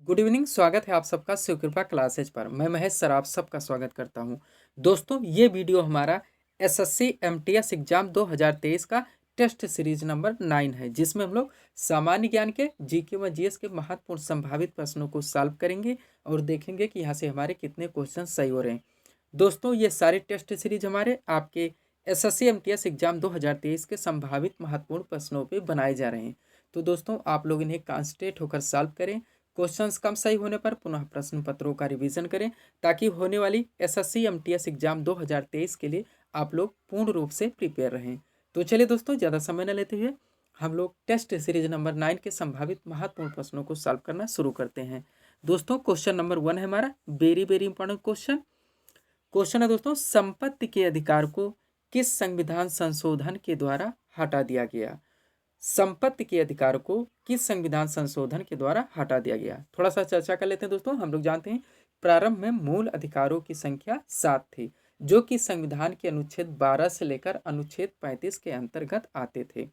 Good evening. स्वागत है आप सबका शिव कृपा क्लासेज पर। मैं महेश सर आप सबका स्वागत करता हूं। दोस्तों, ये वीडियो हमारा एसएससी एमटीएस एग्जाम 2023 का टेस्ट सीरीज नंबर 9 है, जिसमें हम लोग सामान्य ज्ञान के जीके व जीएस के महत्वपूर्ण संभावित प्रश्नों को सॉल्व करेंगे और देखेंगे कि यहाँ से हमारे कितने क्वेश्चन सही हो रहे हैं। दोस्तों, ये सारे टेस्ट सीरीज हमारे आपके एसएससी एमटीएस एग्जाम 2023 के संभावित महत्वपूर्ण प्रश्नों पर बनाए जा रहे हैं। तो दोस्तों, आप लोग इन्हें कॉन्सेंट्रेट होकर सॉल्व करें। क्वेश्चंस कम सही होने पर पुनः प्रश्न पत्रों का रिवीजन करें, ताकि होने वाली एसएससी एमटीएस एग्जाम 2023 के लिए आप लोग पूर्ण रूप से प्रिपेयर रहें। तो चलिए दोस्तों, ज़्यादा समय न लेते हुए हम लोग टेस्ट सीरीज नंबर 9 के संभावित महत्वपूर्ण प्रश्नों को सॉल्व करना शुरू करते हैं। दोस्तों, क्वेश्चन नंबर 1 है हमारा very very important question. Question है दोस्तों, संपत्ति के अधिकार को किस संविधान संशोधन के द्वारा हटा दिया गया? संपत्ति के अधिकार को किस संविधान संशोधन के द्वारा हटा दिया गया? थोड़ा सा चर्चा कर लेते हैं दोस्तों। हम लोग जानते हैं प्रारंभ में मूल अधिकारों की संख्या 7 थी, जो कि संविधान के अनुच्छेद 12 से लेकर अनुच्छेद 35 के अंतर्गत आते थे।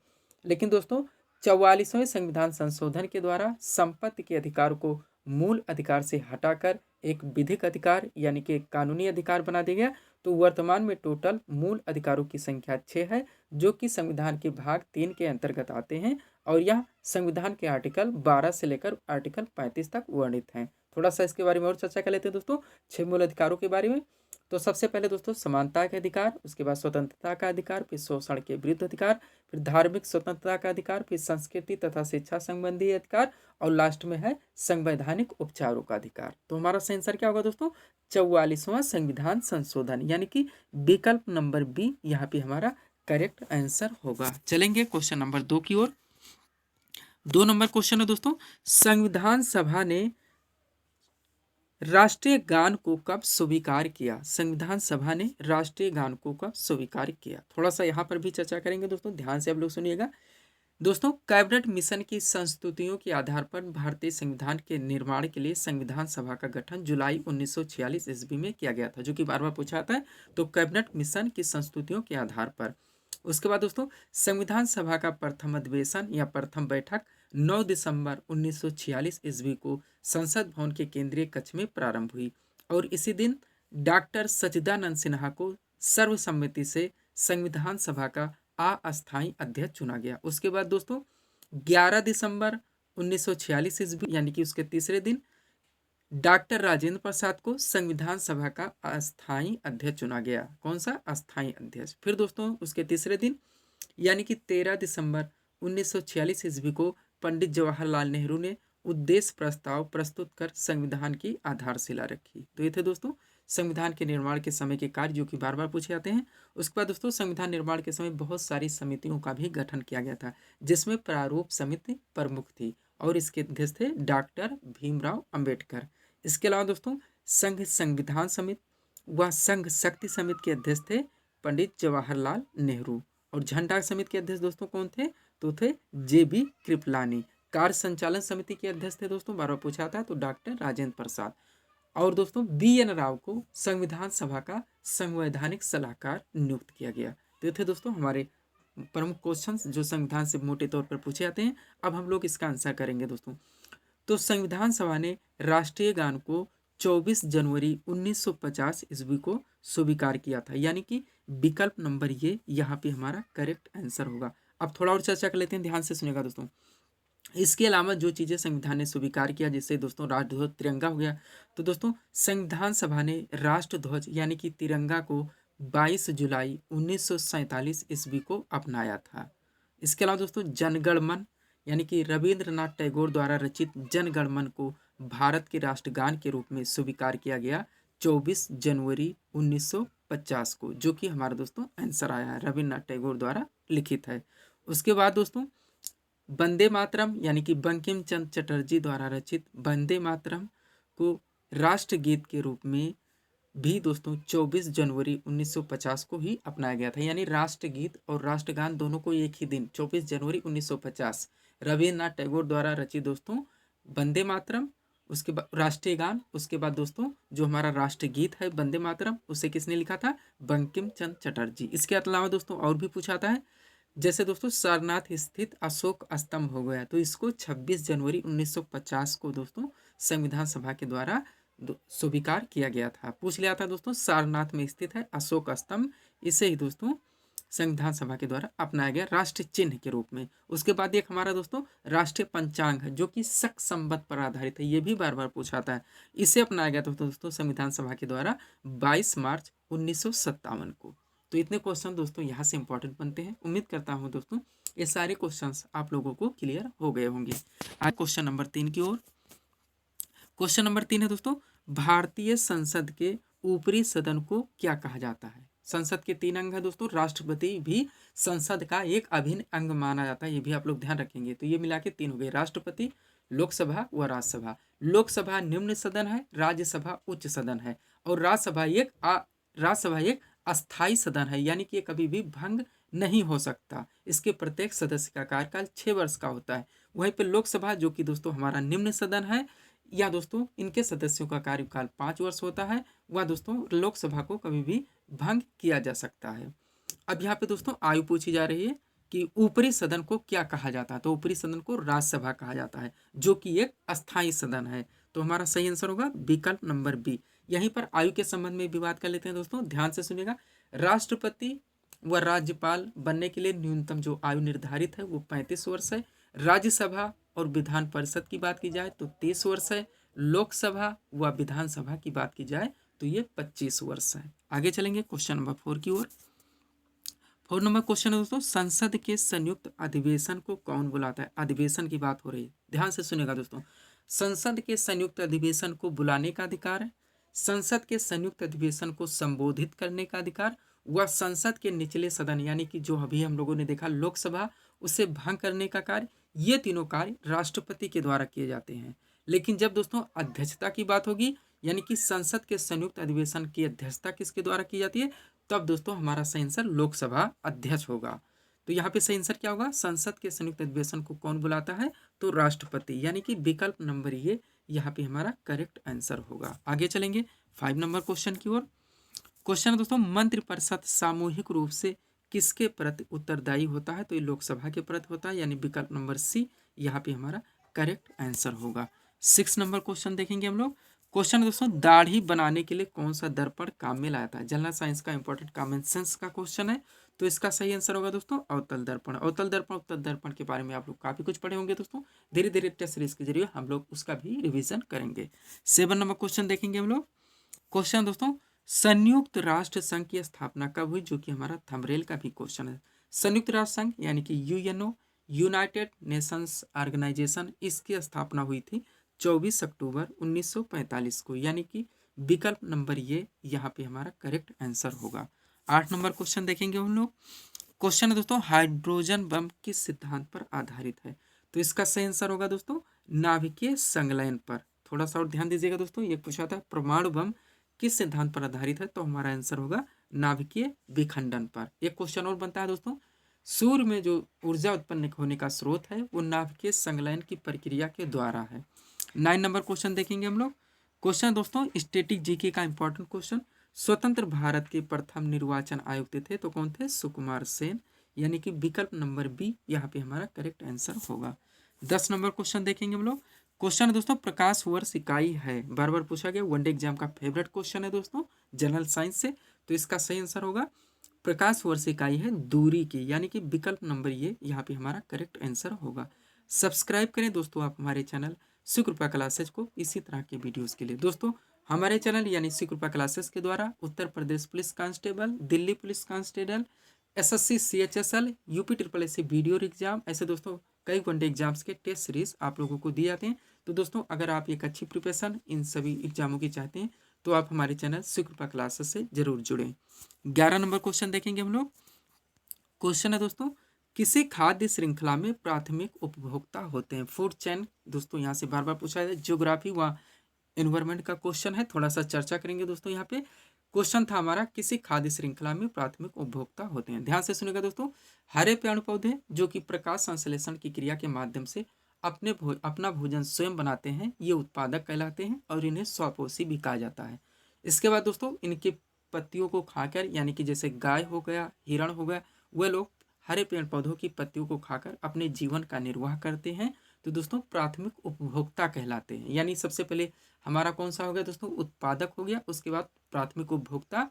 लेकिन दोस्तों, 44वें संविधान संशोधन के द्वारा संपत्ति के अधिकार को मूल अधिकार से हटाकर एक विधिक अधिकार यानी कि कानूनी अधिकार बना दिया गया। तो वर्तमान में टोटल मूल अधिकारों की संख्या 6 है, जो कि संविधान के भाग 3 के अंतर्गत आते हैं और यह संविधान के आर्टिकल 12 से लेकर आर्टिकल 35 तक वर्णित हैं। थोड़ा सा इसके बारे में और चर्चा कर लेते हैं दोस्तों, 6 मूल अधिकारों के बारे में। तो सबसे पहले दोस्तों समानता का अधिकार, उसके बाद स्वतंत्रता का अधिकार, फिर शोषण के विरुद्ध अधिकार, फिर धार्मिक स्वतंत्रता का अधिकार, फिर संस्कृति तथा शिक्षा संबंधी अधिकार और लास्ट में है संवैधानिक उपचारों का अधिकार। तो हमारा सही आंसर क्या होगा दोस्तों? 44वां संविधान संशोधन, यानी कि विकल्प नंबर बी यहाँ पे हमारा करेक्ट आंसर होगा। चलेंगे क्वेश्चन नंबर 2 की ओर। 2 नंबर क्वेश्चन है दोस्तों, संविधान सभा ने राष्ट्रीय गान को कब स्वीकार किया? संविधान सभा ने राष्ट्रीय गान को कब स्वीकार किया? थोड़ा सा यहाँ पर भी चर्चा करेंगे दोस्तों, ध्यान से आप लोग सुनिएगा। दोस्तों, कैबिनेट मिशन की संस्तुतियों के आधार पर भारतीय संविधान के निर्माण के लिए संविधान सभा का गठन जुलाई 1946 ईस्वी में किया गया था, जो कि बार बार पूछा जाता है। तो कैबिनेट मिशन की संस्तुतियों के आधार पर। उसके बाद दोस्तों, संविधान सभा का प्रथम अधिवेशन या प्रथम बैठक 9 दिसंबर 1946 ईस्वी को संसद भवन के केंद्रीय कक्ष में प्रारंभ हुई और इसी दिन डॉक्टर सच्चिदानंद सिन्हा को सर्वसम्मति से संविधान सभा का अस्थायी अध्यक्ष चुना गया। उसके बाद दोस्तों 11 दिसंबर 1946 ईस्वी यानी कि उसके तीसरे दिन डॉक्टर राजेंद्र प्रसाद को संविधान सभा का अस्थायी अध्यक्ष चुना गया। कौन सा? अस्थायी अध्यक्ष। फिर दोस्तों उसके तीसरे दिन यानी कि 13 दिसंबर 1946 ईस्वी को पंडित जवाहरलाल नेहरू ने उद्देश्य प्रस्ताव प्रस्तुत कर संविधान की आधारशिला रखी। तो ये थे दोस्तों संविधान के निर्माण के समय के कार्य, जो कि बार बार पूछे जाते हैं। उसके बाद दोस्तों संविधान निर्माण के समय बहुत सारी समितियों का भी गठन किया गया था, जिसमें प्रारूप समिति प्रमुख थी और इसके अध्यक्ष थे डॉक्टर भीमराव अंबेडकर। इसके अलावा दोस्तों संघ संविधान समिति व संघ शक्ति समिति के अध्यक्ष थे पंडित जवाहरलाल नेहरू। और झंडा समिति के अध्यक्ष दोस्तों कौन थे? तो थे JB कृपलानी। कार्य संचालन समिति के अध्यक्ष थे दोस्तों, बार बार पूछा था, तो डॉक्टर राजेंद्र प्रसाद। और दोस्तों BN राव को संविधान सभा का संवैधानिक सलाहकार नियुक्त किया गया। तो ये थे दोस्तों हमारे प्रमुख क्वेश्चंस जो संविधान से मोटे तौर पर पूछे जाते हैं। अब हम लोग इसका आंसर करेंगे दोस्तों। तो संविधान सभा ने राष्ट्रीय गान को 24 जनवरी 1950 ईस्वी को स्वीकार किया था, यानी कि विकल्प नंबर ये यहाँ पे हमारा करेक्ट आंसर होगा। अब थोड़ा और चर्चा कर लेते हैं, ध्यान से सुनेगा दोस्तों। इसके अलावा जो चीज़ें संविधान ने स्वीकार किया, जिससे दोस्तों राष्ट्रध्वज तिरंगा हो गया। तो दोस्तों संविधान सभा ने राष्ट्रध्वज यानी कि तिरंगा को 22 जुलाई 1947 ईस्वी को अपनाया था। इसके अलावा दोस्तों जनगण मन यानी कि रविंद्रनाथ टैगोर द्वारा रचित जनगण मन को भारत के राष्ट्रगान के रूप में स्वीकार किया गया 24 जनवरी 1950 को, जो कि हमारा दोस्तों आंसर आया है, रविंद्रनाथ टैगोर द्वारा लिखित है। उसके बाद दोस्तों वंदे मातरम यानी कि बंकिम चंद्र चटर्जी द्वारा रचित वंदे मातरम को राष्ट्रगीत के रूप में भी दोस्तों 24 जनवरी 1950 को ही अपनाया गया था। यानी राष्ट्रगीत और राष्ट्रगान दोनों को एक ही दिन 24 जनवरी 1950 रविन्द्रनाथ टैगोर द्वारा रचित दोस्तों वंदे मातरम, उसके बाद राष्ट्रीय गान, उसके बाद दोस्तों जो हमारा राष्ट्रगीत है वंदे मातरम, उसे किसने लिखा था? बंकिम चंद्र चटर्जी। इसके अलावा दोस्तों और भी पूछा था है, जैसे दोस्तों सारनाथ स्थित अशोक स्तंभ हो गया, तो इसको 26 जनवरी 1950 को दोस्तों संविधान सभा के द्वारा स्वीकार किया गया था। पूछ लिया था दोस्तों, सारनाथ में स्थित है अशोक स्तंभ, इसे ही दोस्तों संविधान सभा के द्वारा अपनाया गया राष्ट्रीय चिन्ह के रूप में। उसके बाद एक हमारा दोस्तों राष्ट्रीय पंचांग है, जो कि शक संवत पर आधारित है, ये भी बार बार पूछा था। इसे अपनाया गया था दोस्तों संविधान सभा के द्वारा 22 मार्च 1957 को। तो इतने क्वेश्चन दोस्तों यहाँ से इंपॉर्टेंट बनते हैं। उम्मीद करता हूँ दोस्तों ये सारे क्वेश्चंस आप लोगों को क्लियर हो गए होंगे। आज क्वेश्चन नंबर 3 की ओर। क्वेश्चन नंबर 3 है दोस्तों, भारतीय संसद के ऊपरी सदन को क्या कहा जाता है? संसद के 3 अंग है दोस्तों, राष्ट्रपति भी संसद का एक अभिन्न अंग माना जाता है, ये भी आप लोग ध्यान रखेंगे। तो ये मिला के 3 हो गए, राष्ट्रपति, लोकसभा व राज्यसभा। लोकसभा निम्न सदन है, राज्यसभा उच्च सदन है, और राज्यसभा एक अस्थाई सदन है, यानी कि ये कभी भी भंग नहीं हो सकता। इसके प्रत्येक सदस्य का कार्यकाल 6 वर्ष का होता है। वहीं पर लोकसभा, जो कि दोस्तों हमारा निम्न सदन है, या दोस्तों इनके सदस्यों का कार्यकाल 5 वर्ष होता है। वह दोस्तों लोकसभा को कभी भी भंग किया जा सकता है। अब यहाँ पे दोस्तों आयु पूछी जा रही है कि ऊपरी सदन को क्या कहा जाता है? तो ऊपरी सदन को राज्यसभा कहा जाता है, जो कि एक अस्थायी सदन है। तो हमारा सही आंसर होगा विकल्प नंबर बी। यहीं पर आयु के संबंध में भी बात कर लेते हैं दोस्तों, ध्यान से सुनिएगा। राष्ट्रपति व राज्यपाल बनने के लिए न्यूनतम जो आयु निर्धारित है वो 35 वर्ष है। राज्यसभा और विधान परिषद की बात की जाए तो 30 वर्ष है। लोकसभा व विधानसभा की बात की जाए तो ये 25 वर्ष है। आगे चलेंगे क्वेश्चन नंबर 4 की ओर। 4 नंबर क्वेश्चन है दोस्तों, संसद के संयुक्त अधिवेशन को कौन बुलाता है? अधिवेशन की बात हो रही है, ध्यान से सुनिएगा दोस्तों। संसद के संयुक्त अधिवेशन को बुलाने का अधिकार है, संसद के संयुक्त अधिवेशन को संबोधित करने का अधिकार, व संसद के निचले सदन यानी कि जो अभी हम लोगों ने देखा लोकसभा, उसे भंग करने का कार्य, ये तीनों कार्य राष्ट्रपति के द्वारा किए जाते हैं। लेकिन जब दोस्तों अध्यक्षता की बात होगी, यानी कि संसद के संयुक्त अधिवेशन की अध्यक्षता किसके द्वारा की जाती है, तब दोस्तों हमारा सही आंसर लोकसभा अध्यक्ष होगा। तो यहाँ पे सही आंसर क्या होगा? संसद के संयुक्त अधिवेशन को कौन बुलाता है? तो राष्ट्रपति, यानी कि विकल्प नंबर ये यहाँ पे हमारा करेक्ट आंसर होगा। आगे चलेंगे 5 नंबर क्वेश्चन की ओर। क्वेश्चन दोस्तों, मंत्रिपरिषद सामूहिक रूप से किसके प्रति उत्तरदायी होता है? तो ये लोकसभा के प्रति होता है, यानी विकल्प नंबर सी यहाँ पे हमारा करेक्ट आंसर होगा। 6 नंबर क्वेश्चन देखेंगे हम लोग। क्वेश्चन दोस्तों, दाढ़ी बनाने के लिए कौन सा दर्पण काम में लाया था? जनरल साइंस का इंपॉर्टेंट कॉमन सेंस का क्वेश्चन है, तो इसका सही आंसर होगा दोस्तों अवतल दर्पण। अवतल दर्पण, उत्तल दर्पण के बारे में आप लोग काफी कुछ पढ़े होंगे दोस्तों। धीरे धीरे टेस्ट सीरीज के जरिए हम लोग उसका भी रिविजन करेंगे। 7 नंबर क्वेश्चन देखेंगे हम लोग। क्वेश्चन दोस्तों, संयुक्त राष्ट्र संघ की स्थापना कब हुई? जो कि हमारा थंबनेल का भी क्वेश्चन है। संयुक्त राष्ट्र संघ यानी कि यूएनओ, यूनाइटेड नेशंस ऑर्गेनाइजेशन, इसकी स्थापना हुई थी 24 अक्टूबर 1945 को, यानी कि विकल्प नंबर ये यहाँ पे हमारा करेक्ट आंसर होगा। 8 नंबर क्वेश्चन देखेंगे हम लोग। क्वेश्चन है दोस्तों, हाइड्रोजन बम किस सिद्धांत पर आधारित है? तो इसका सही आंसर होगा दोस्तों नाभिकीय संलयन पर। थोड़ा सा और ध्यान दीजिएगा दोस्तों, ये पूछा था परमाणु बम किस सिद्धांत पर आधारित है, तो हमारा आंसर होगा नाभिकीय विखंडन पर। एक क्वेश्चन और बनता है दोस्तों, सूर्य में जो ऊर्जा उत्पन्न होने का स्रोत है वो नाभिकीय संलयन की प्रक्रिया के द्वारा है। 9 नंबर क्वेश्चन देखेंगे हम लोग। क्वेश्चन दोस्तों स्टैटिक जीके का इंपॉर्टेंट क्वेश्चन, स्वतंत्र भारत के प्रथम निर्वाचन आयुक्त थे तो कौन थे? सुकुमार सेन, यानी कि विकल्प नंबर बी यहाँ पे हमारा करेक्ट आंसर होगा। 10 नंबर क्वेश्चन देखेंगे हम लोग। क्वेश्चन दोस्तों, प्रकाश वर्ष इकाई है, बार बार पूछा गया, वनडे एग्जाम का फेवरेट क्वेश्चन है दोस्तों जनरल साइंस से, तो इसका सही आंसर होगा प्रकाश वर्ष इकाई है दूरी की, यानी कि विकल्प नंबर ये यहाँ पे हमारा करेक्ट आंसर होगा। सब्सक्राइब करें दोस्तों आप हमारे चैनल शिवकृपा क्लासेज को इसी तरह के वीडियोस के लिए। दोस्तों हमारे चैनल यानी शिवकृपा क्लासेस के द्वारा Uttar Pradesh police constable, Delhi police constable, SSC CHSL, UP triple SC VDO exam, ऐसे दोस्तों कई वनडे एग्जाम्स के टेस्ट सीरीज आप लोगों को दिए जाते हैं। तो दोस्तों अगर आप एक अच्छी प्रिपरेशन इन सभी एग्जामों की चाहते हैं तो आप हमारे चैनल शिवकृपा क्लासेस से जरूर जुड़ें। 11 नंबर क्वेश्चन देखेंगे हम लोग। क्वेश्चन है दोस्तों, किसी खाद्य श्रृंखला में प्राथमिक उपभोक्ता होते हैं? फूड चेन दोस्तों यहाँ से बार बार पूछा है, ज्योग्राफी व एनवायरमेंट का क्वेश्चन है, थोड़ा सा चर्चा करेंगे दोस्तों। यहाँ पे क्वेश्चन था हमारा, किसी खाद्य श्रृंखला में प्राथमिक उपभोक्ता होते हैं? ध्यान से सुनिएगा दोस्तों, हरे पेड़ पौधे जो कि प्रकाश संश्लेषण की क्रिया के माध्यम से अपना भोजन स्वयं बनाते हैं, ये उत्पादक कहलाते हैं और इन्हें स्वपोषी भी कहा जाता है। इसके बाद दोस्तों इनके पत्तियों को खाकर, यानी कि जैसे गाय हो गया, हिरण हो गया, वह लोग हरे पेड़ पौधों की पत्तियों को खाकर अपने जीवन का निर्वाह करते हैं, तो दोस्तों प्राथमिक उपभोक्ता कहलाते हैं। यानी सबसे पहले हमारा कौन सा हो गया दोस्तों, उत्पादक हो गया, उसके बाद प्राथमिक उपभोक्ता।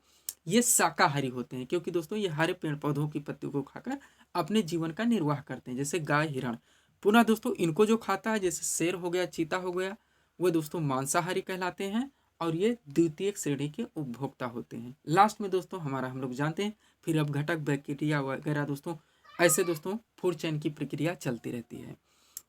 ये शाकाहारी होते हैं क्योंकि दोस्तों ये हरे पेड़ पौधों की पत्तियों को खाकर अपने जीवन का निर्वाह करते हैं, जैसे गाय, हिरण। पुनः दोस्तों इनको जो खाता है, जैसे शेर हो गया, चीता हो गया, वो दोस्तों मांसाहारी कहलाते हैं और ये द्वितीय श्रेणी के उपभोक्ता होते हैं। लास्ट में दोस्तों हमारा हम लोग जानते हैं फिर अब घटक, बैक्टीरिया वगैरह दोस्तों, ऐसे दोस्तों फूड चेन की प्रक्रिया चलती रहती है।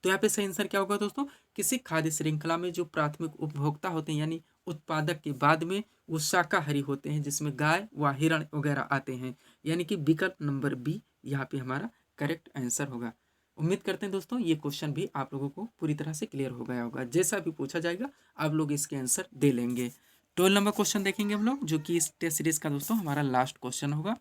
तो यहाँ पे सही आंसर क्या होगा दोस्तों, किसी खाद्य श्रृंखला में जो प्राथमिक उपभोक्ता होते हैं यानी उत्पादक के बाद में वो शाकाहारी होते हैं, जिसमें गाय व हिरण वगैरह आते हैं। यानी कि विकल्प नंबर बी यहाँ पे हमारा करेक्ट आंसर होगा। उम्मीद करते हैं दोस्तों ये क्वेश्चन भी आप लोगों को पूरी तरह से क्लियर हो गया होगा। जैसा भी पूछा जाएगा आप लोग इसके आंसर दे लेंगे। 12 नंबर क्वेश्चन देखेंगे हम लोग, जो कि इस टेस्ट सीरीज का दोस्तों हमारा लास्ट क्वेश्चन होगा।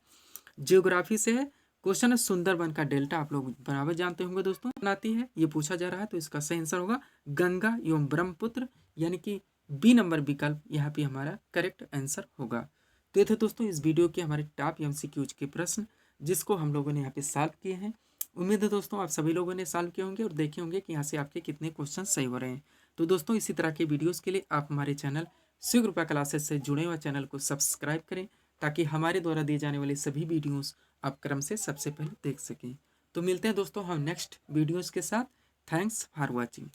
जियोग्राफी से है क्वेश्चन है, सुंदरबन का डेल्टा आप लोग बराबर जानते होंगे दोस्तों बनाती है, ये पूछा जा रहा है। तो इसका सही आंसर होगा गंगा एवं ब्रह्मपुत्र, यानी कि बी नंबर विकल्प यहाँ पे हमारा करेक्ट आंसर होगा। तो ये थे दोस्तों इस वीडियो के हमारे टॉप एमसीक्यूज के प्रश्न, जिसको हम लोगों ने यहाँ पे सॉल्व किए हैं। उम्मीद है दोस्तों आप सभी लोगों ने सॉल्व किए होंगे और देखे होंगे कि यहाँ से आपके कितने क्वेश्चन सही हो रहे हैं। तो दोस्तों इसी तरह के वीडियोज़ के लिए आप हमारे चैनल शिव कृपा क्लासेस से जुड़े हुए चैनल को सब्सक्राइब करें, ताकि हमारे द्वारा दिए जाने वाले सभी वीडियोस आप क्रम से सबसे पहले देख सकें। तो मिलते हैं दोस्तों हम नेक्स्ट वीडियोस के साथ। Thanks for watching.